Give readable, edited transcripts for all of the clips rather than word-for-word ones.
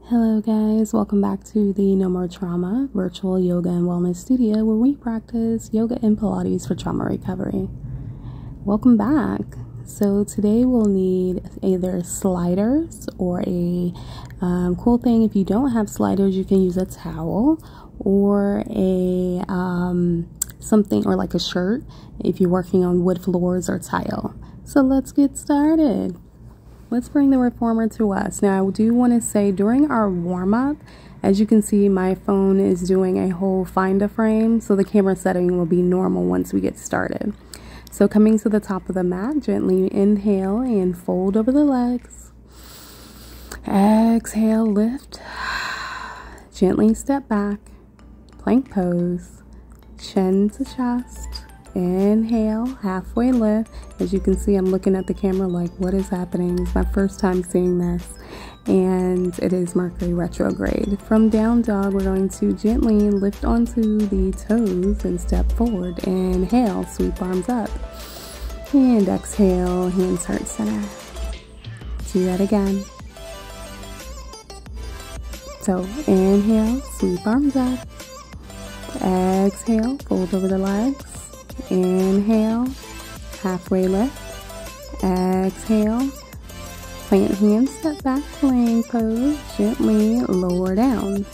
Hello guys, welcome back to the No More Trauma virtual yoga and wellness studio where we practice yoga and Pilates for trauma recovery. Welcome back. So today we'll need either sliders or a cool thing. If you don't have sliders, you can use a towel or a something or like a shirt if you're working on wood floors or tile. So let's get started. Let's bring the reformer to us. Now, I do want to say during our warm-up, as you can see, my phone is doing a whole find a frame, so the camera setting will be normal once we get started. So coming to the top of the mat, gently inhale and fold over the legs. Exhale, lift. Gently step back, plank pose, chin to chest. Inhale, halfway lift. As you can see, I'm looking at the camera like, what is happening? It's my first time seeing this, and it is Mercury retrograde. From down dog, we're going to gently lift onto the toes and step forward. Inhale, sweep arms up, and exhale, hands heart center. Do that again. So inhale, sweep arms up. Exhale, fold over the legs. Inhale, halfway lift. Exhale, plant hands, step back, plank pose, gently lower down.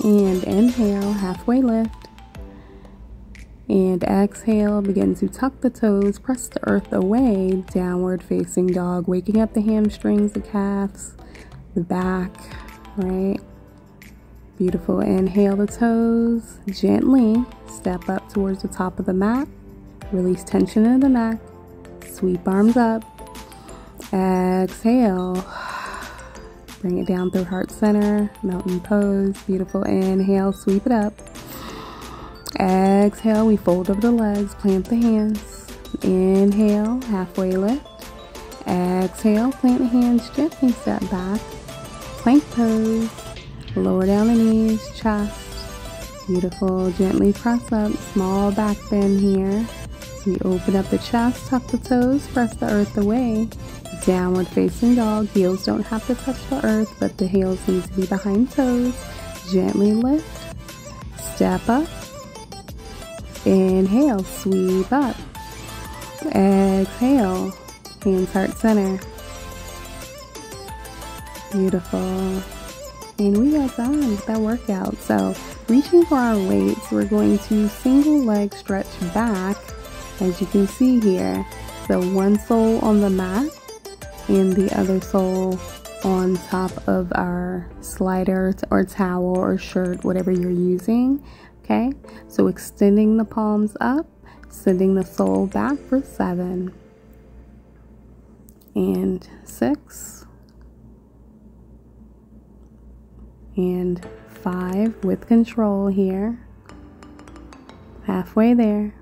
And inhale, halfway lift. And exhale, begin to tuck the toes, press the earth away, downward facing dog, waking up the hamstrings, the calves, the back, right? Beautiful. Inhale the toes, gently step up towards the top of the mat. Release tension in the neck. Sweep arms up. Exhale. Bring it down through heart center. Mountain pose. Beautiful. Inhale, sweep it up. Exhale, we fold over the legs, plant the hands. Inhale, halfway lift. Exhale, plant the hands, gently step back. Plank pose. Lower down the knees, chest. Beautiful. Gently press up. Small back bend here. We open up the chest, tuck the toes, press the earth away. Downward facing dog. Heels don't have to touch the earth, but the heels need to be behind toes. Gently lift. Step up. Inhale. Sweep up. Exhale. Hands heart center. Beautiful. And we are done with that workout. So reaching for our weights, we're going to single leg stretch back, as you can see here. So one sole on the mat and the other sole on top of our slider or towel or shirt, whatever you're using. Okay, so extending the palms up, sending the sole back for 7 and 6 and 5 with control here. Halfway there.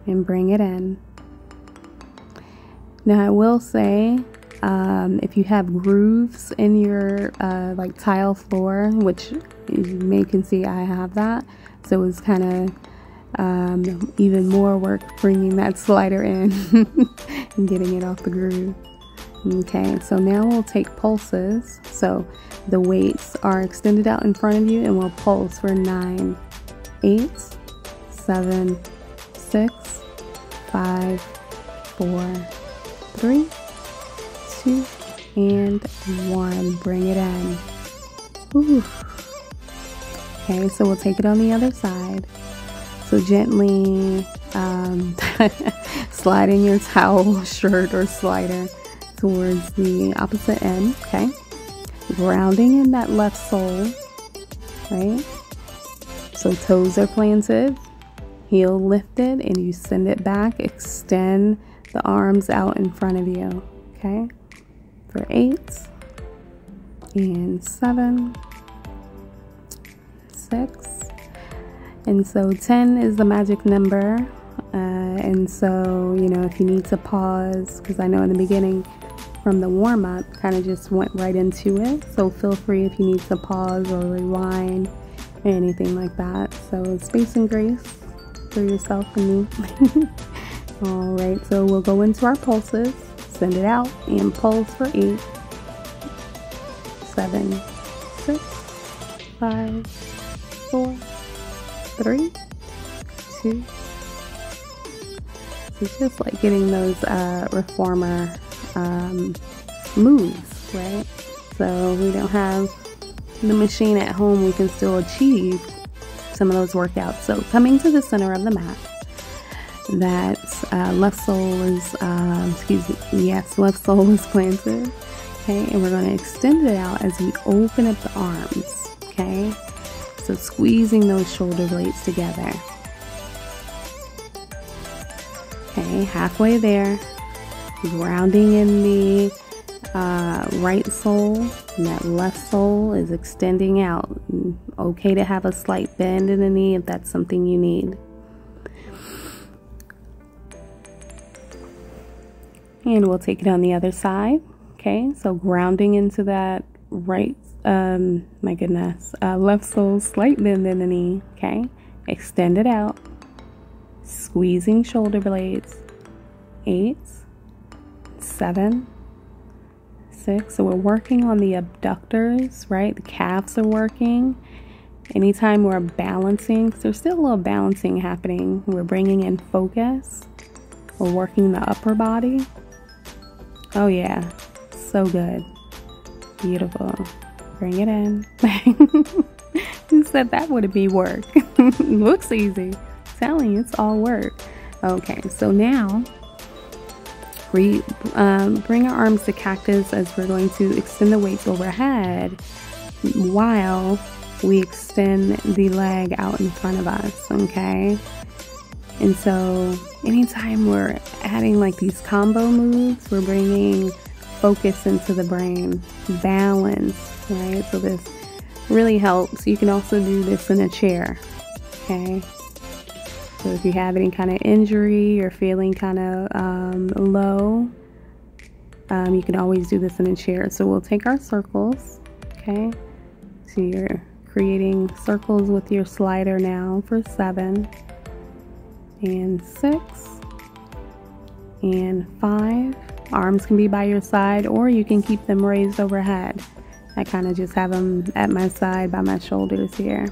And bring it in. Now I will say, if you have grooves in your like tile floor, which you may can see I have that, so it's kind of even more work bringing that slider in and getting it off the groove. Okay, so now we'll take pulses. So the weights are extended out in front of you, and we'll pulse for 9, 8, 7, 6, 5, 4, 3, 2, and 1. Bring it in. Ooh. Okay, so we'll take it on the other side. So gently slide in your towel, shirt, or slider towards the opposite end. Okay, grounding in that left sole, right? So toes are planted, heel lifted, and you send it back. Extend the arms out in front of you. Okay, for 8 and 7, 6, and so 10 is the magic number. And so, you know, if you need to pause, because I know in the beginning from the warm-up kind of just went right into it, so feel free if you need to pause or rewind or anything like that. So space and grace for yourself and me. All right, so we'll go into our pulses, send it out, and pulse for 8, 7, 6, 5, 4, 3, 2. It's just like getting those reformer moves, right? So we don't have the machine at home, we can still achieve some of those workouts. So coming to the center of the mat, that's left sole is left sole is planted. Okay, and we're going to extend it out as we open up the arms. Okay, so squeezing those shoulder blades together. Okay, halfway there, grounding in the right sole, and that left sole is extending out. Okay to have a slight bend in the knee if that's something you need. And we'll take it on the other side. Okay, so grounding into that right, left sole, slight bend in the knee. Okay, extend it out, squeezing shoulder blades. 8, 7, 6. So we're working on the abductors, right? The calves are working. Anytime we're balancing, because there's still a little balancing happening, we're bringing in focus. We're working the upper body. Oh yeah, so good. Beautiful. Bring it in. Who said that would be work? Looks easy. I'm telling you, it's all work. Okay, so now we bring our arms to cactus as we're going to extend the weights overhead while we extend the leg out in front of us, okay? And so anytime we're adding like these combo moves, we're bringing focus into the brain, balance, right? So this really helps. You can also do this in a chair, okay? So if you have any kind of injury or feeling kind of low, you can always do this in a chair. So we'll take our circles, okay? So you're creating circles with your slider now for 7 and 6 and 5. Arms can be by your side, or you can keep them raised overhead. I kind of just have them at my side by my shoulders here.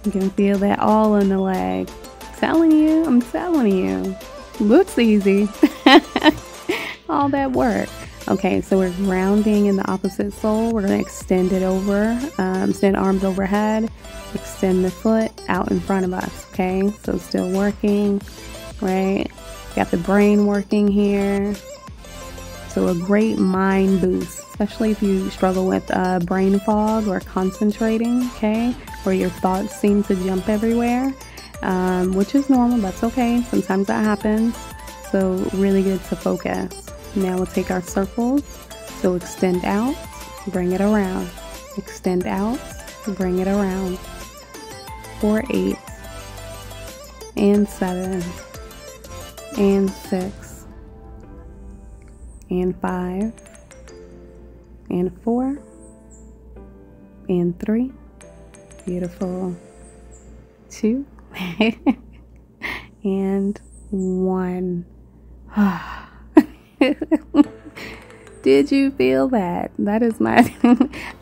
You can feel that all in the leg. I'm telling you. Looks easy. All that work. Okay, so we're grounding in the opposite sole. We're going to extend it over, extend arms overhead, extend the foot out in front of us. Okay, so still working, right? Got the brain working here. So a great mind boost, especially if you struggle with brain fog or concentrating, okay? Where your thoughts seem to jump everywhere, which is normal, that's okay. Sometimes that happens. So really good to focus. Now we'll take our circles. So extend out, bring it around. Extend out, bring it around. 4, 8, and 7, and 6, and 5, and 4, and 3. Beautiful. 2, and 1. Did you feel that? That is my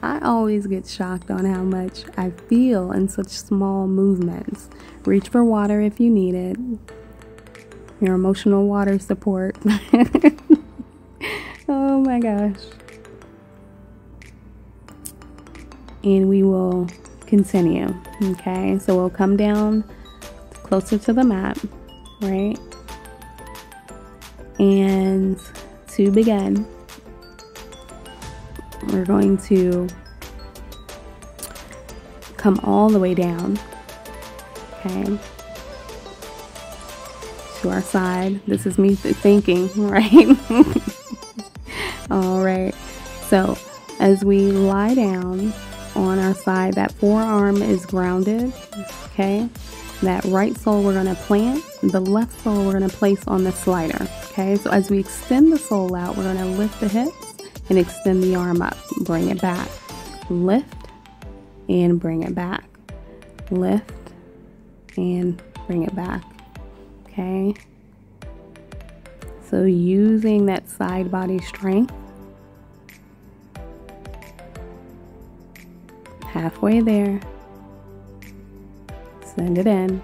I always get shocked on how much I feel in such small movements. Reach for water if you need it. Your emotional water support. Oh my gosh. And we will continue. Okay, so we'll come down closer to the mat, right? And to begin, we're going to come all the way down, okay, to our side. This is me thinking, right? All right, so as we lie down on our side, that forearm is grounded, okay? That right sole we're going to plant, the left sole we're going to place on the slider, okay? So as we extend the sole out, we're going to lift the hips and extend the arm up. Bring it back. Lift and bring it back. Lift and bring it back. Okay. So using that side body strength, halfway there, send it in.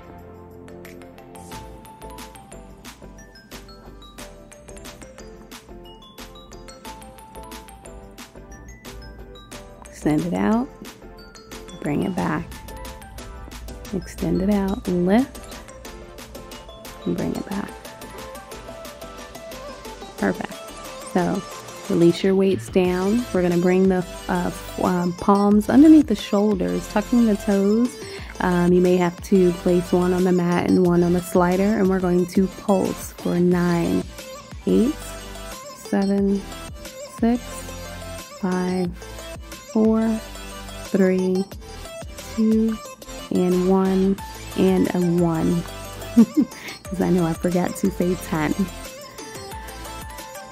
Send it out, bring it back. Extend it out, lift, and bring it back. Perfect. So release your weights down. We're going to bring the palms underneath the shoulders, tucking the toes. You may have to place one on the mat and one on the slider, and we're going to pulse for 9, 8, 7, 6, 5, 4, 3, 2, and 1, and a 1. Because I know I forgot to say 10.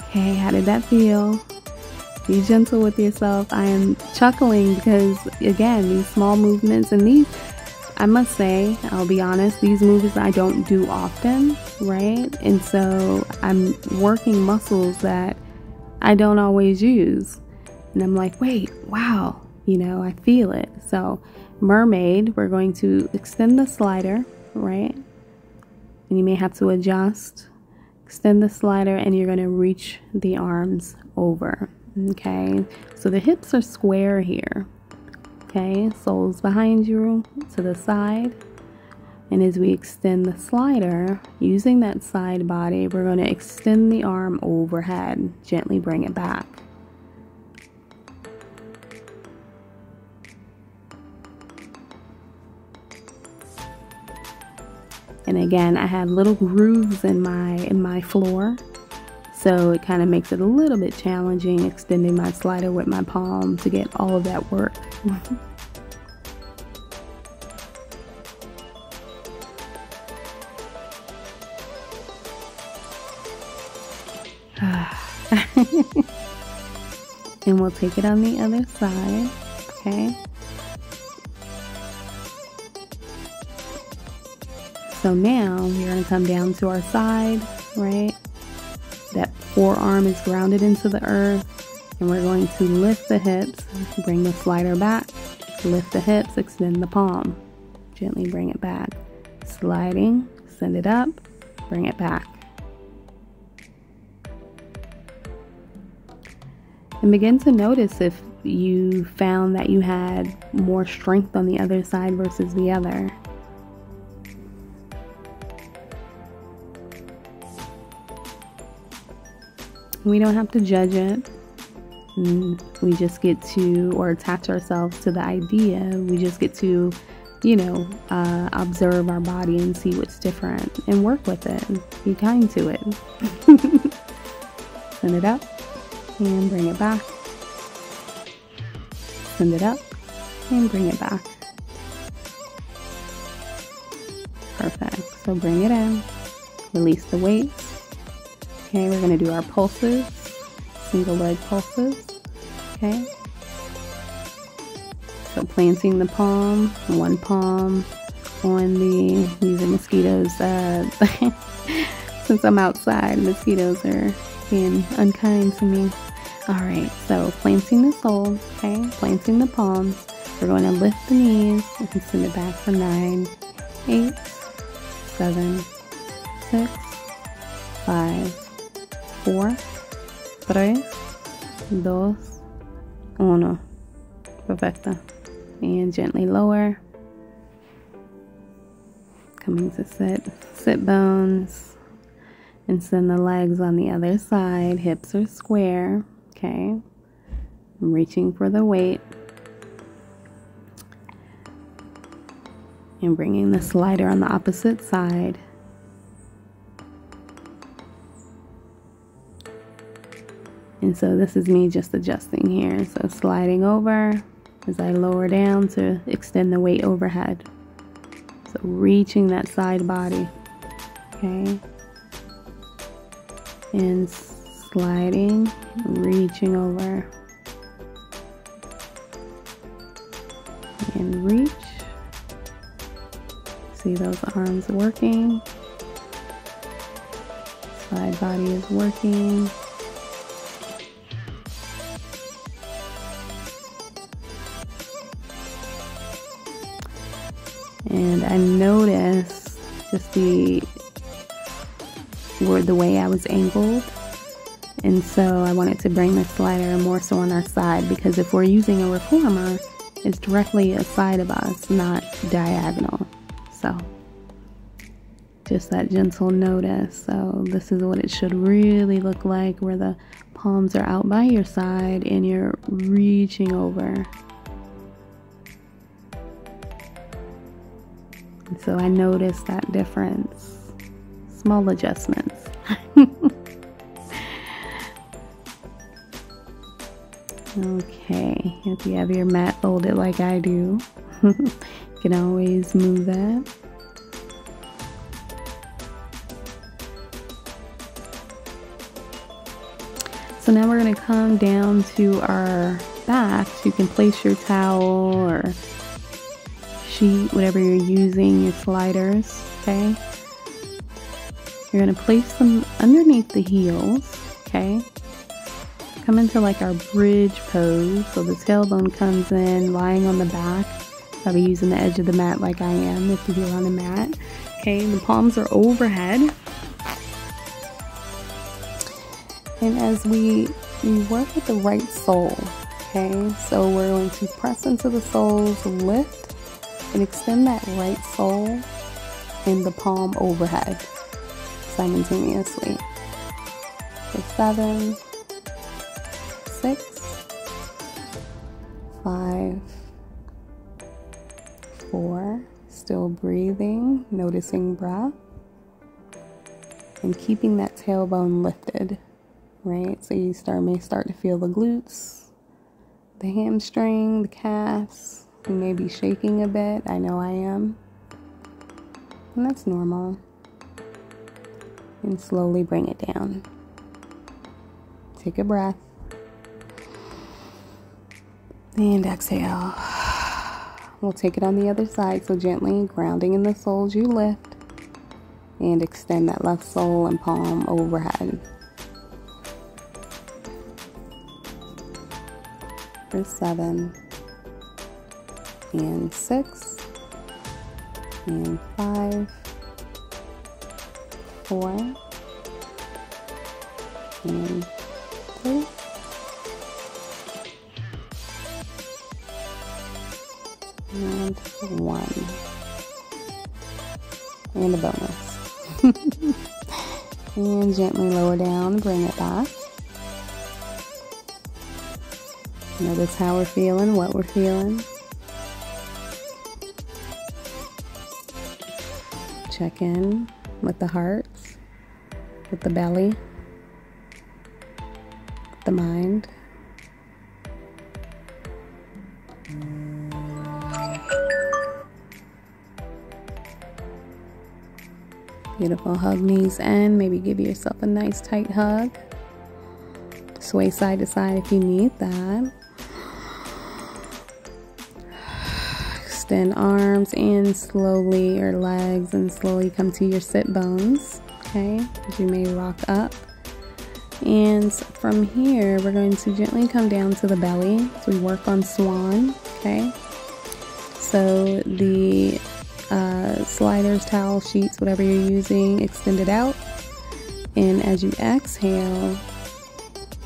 Okay, how did that feel? Be gentle with yourself. I am chuckling because, again, these small movements, and these, I must say, I'll be honest, these movements I don't do often, right? And so I'm working muscles that I don't always use. And I'm like, wait, wow, you know, I feel it. So mermaid, we're going to extend the slider, right? And you may have to adjust. Extend the slider, and you're going to reach the arms over. Okay, so the hips are square here. Okay, soles behind you to the side. And as we extend the slider, using that side body, we're going to extend the arm overhead. Gently bring it back. And again, I have little grooves in my floor, so it kind of makes it a little bit challenging extending my slider with my palm to get all of that work. And we'll take it on the other side, okay? So now we're going to come down to our side, right? That forearm is grounded into the earth, and we're going to lift the hips, bring the slider back, lift the hips, extend the palm, gently bring it back, sliding, send it up, bring it back. And begin to notice if you found that you had more strength on the other side versus the other. We don't have to judge it. We just get to, or attach ourselves to the idea. We just get to, you know, observe our body and see what's different and work with it. Be kind to it. Send it up and bring it back. Send it up and bring it back. Perfect. So bring it in. Release the weights. Okay, we're going to do our pulses, single leg pulses, okay? So planting the palm, one palm on the, these are mosquitoes, since I'm outside, mosquitoes are being unkind to me. Alright, so planting the sole, okay, planting the palms, we're going to lift the knees and send it back for 9, 8, 7, 6, 5, 4, 3, 2, 1. Perfecto. And gently lower. Coming to sit bones. And send the legs on the other side. Hips are square. Okay. I'm reaching for the weight. And bringing the slider on the opposite side. And so this is me just adjusting here. So sliding over as I lower down to extend the weight overhead. So reaching that side body. Okay. And sliding, reaching over. And reach. See those arms working. Side body is working. And I noticed just the way I was angled. And so I wanted to bring the slider more so on our side, because if we're using a reformer, it's directly aside of us, not diagonal. So just that gentle notice. So this is what it should really look like, where the palms are out by your side and you're reaching over. And so I noticed that difference. Small adjustments. Okay, if you have your mat folded like I do, you can always move that. So now we're going to come down to our back. So you can place your towel or sheet, whatever you're using, your sliders, okay? You're going to place them underneath the heels, okay? Come into like our bridge pose. So the tailbone comes in, lying on the back. Probably using the edge of the mat like I am if you're on a mat. Okay, the palms are overhead. And as we work with the right sole, okay, so we're going to press into the soles, lift, and extend that right sole and the palm overhead simultaneously. So 7, 6, 5, 4, still breathing, noticing breath, and keeping that tailbone lifted, right? So you may start to feel the glutes, the hamstring, the calves. You may be shaking a bit. I know I am. And that's normal. And slowly bring it down. Take a breath. And exhale. We'll take it on the other side. So gently grounding in the soles, you lift. And extend that left sole and palm overhead. For 7. And 6. And 5. 4. And 3. And 1. And a bonus. And gently lower down, bring it back. Notice how we're feeling, what we're feeling. Check in with the heart, with the belly, the mind. Beautiful. Hug knees in. Maybe give yourself a nice tight hug. Sway side to side if you need that. Extend arms and slowly, or legs, and slowly come to your sit bones. Okay, as you may rock up. And from here, we're going to gently come down to the belly. So we work on swan. Okay, so the sliders, towel, sheets, whatever you're using, extend it out. And as you exhale,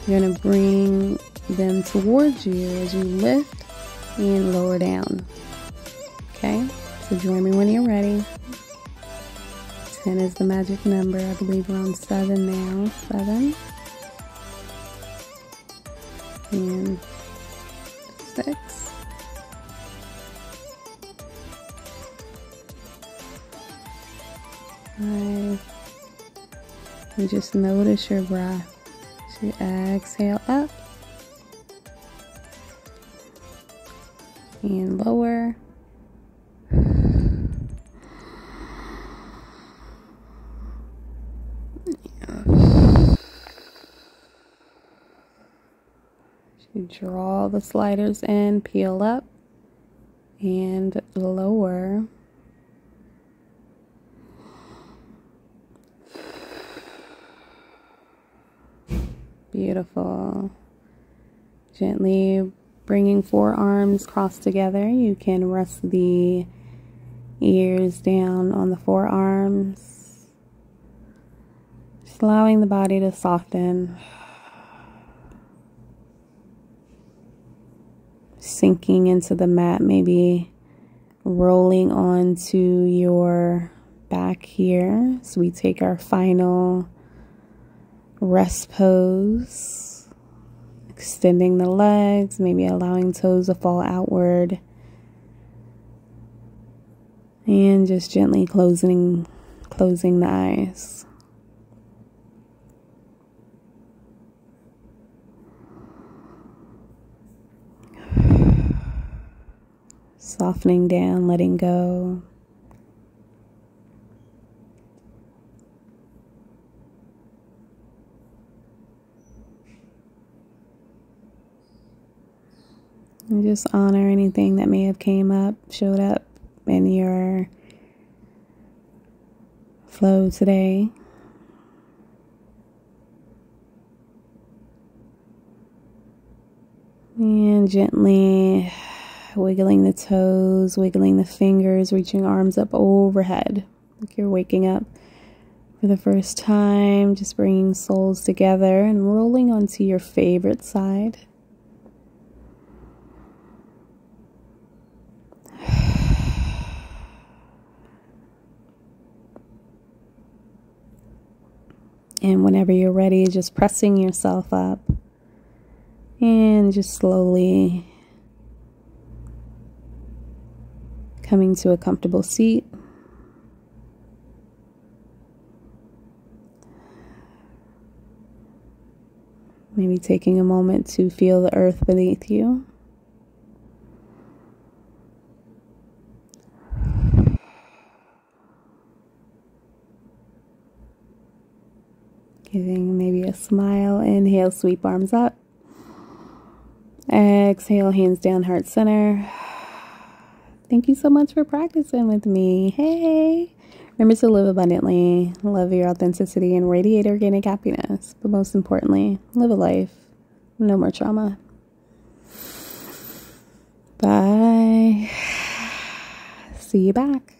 you're going to bring them towards you as you lift and lower down. Okay, so join me when you're ready. 10 is the magic number. I believe we're on 7 now. 7. And 6. 5. And just notice your breath. So you exhale up. And lower. You draw the sliders in, peel up, and lower. Beautiful. Gently bringing forearms crossed together. You can rest the ears down on the forearms. Just allowing the body to soften. Sinking into the mat, maybe rolling onto your back here. So we take our final rest pose, extending the legs, maybe allowing toes to fall outward, and just gently closing the eyes. Softening down, letting go. And just honor anything that may have showed up in your flow today. And gently wiggling the toes, wiggling the fingers, reaching arms up overhead. Like you're waking up for the first time, just bringing soles together and rolling onto your favorite side. And whenever you're ready, just pressing yourself up and just slowly coming to a comfortable seat. Maybe taking a moment to feel the earth beneath you. Giving maybe a smile. Inhale, sweep arms up. Exhale, hands down, heart center. Thank you so much for practicing with me. Hey! Remember to live abundantly, love your authenticity, and radiate organic happiness. But most importantly, live a life. No more trauma. Bye. See you back.